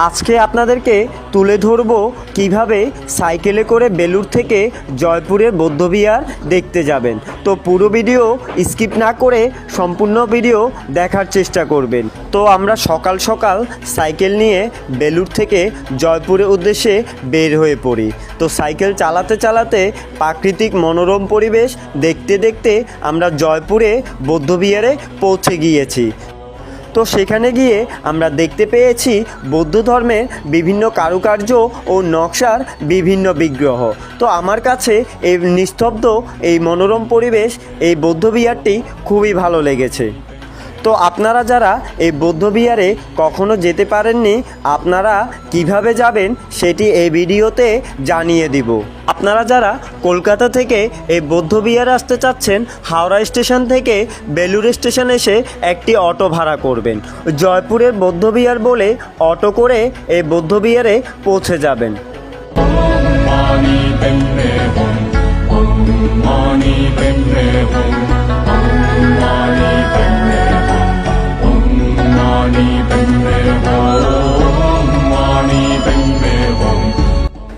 আজকে আপনাদেরকে তুলে ধরব কিভাবে সাইকেলে করে বেলুড় থেকে জয়পুরের বৌদ্ধবিহার দেখতে যাবেন। তো পুরো ভিডিও স্কিপ না করে সম্পূর্ণ ভিডিও দেখার চেষ্টা করবেন। তো আমরা সকাল সকাল সাইকেল নিয়ে বেলুড় থেকে জয়পুরের উদ্দেশ্যে বের হয়ে পড়ি। তো সাইকেল চালাতে চালাতে প্রাকৃতিক মনোরম পরিবেশ দেখতে দেখতে আমরা জয়পুরে বৌদ্ধবিহারে পৌঁছে গিয়েছি। তো সেখানে গিয়ে আমরা দেখতে পেয়েছি বৌদ্ধ ধর্মের বিভিন্ন কারুকার্য ও নকশার বিভিন্ন বিগ্রহ। তো আমার কাছে এই নিস্তব্ধ এই মনোরম পরিবেশ এই বৌদ্ধবিহারটি খুবই ভালো লেগেছে। তো আপনারা যারা এই বৌদ্ধবিহারে কখনো যেতে পারেননি, আপনারা কিভাবে যাবেন সেটি এই ভিডিওতে জানিয়ে দিব। আপনারা যারা কলকাতা থেকে এই বৌদ্ধবিহারে আসতে চাচ্ছেন, হাওড়া স্টেশন থেকে বেলুড় স্টেশন এসে একটি অটো ভাড়া করবেন। জয়পুরের বৌদ্ধবিহার বলে অটো করে এই বৌদ্ধবিহারে পৌঁছে যাবেন।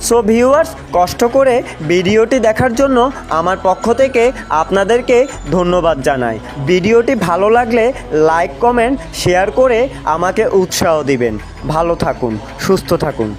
সো ভিউয়ার্স, কষ্ট করে ভিডিওটি দেখার জন্য আমার পক্ষ থেকে আপনাদেরকে ধন্যবাদ জানাই। ভিডিওটি ভালো লাগলে লাইক, কমেন্ট, শেয়ার করে আমাকে উৎসাহ দিবেন। ভালো থাকুন, সুস্থ থাকুন।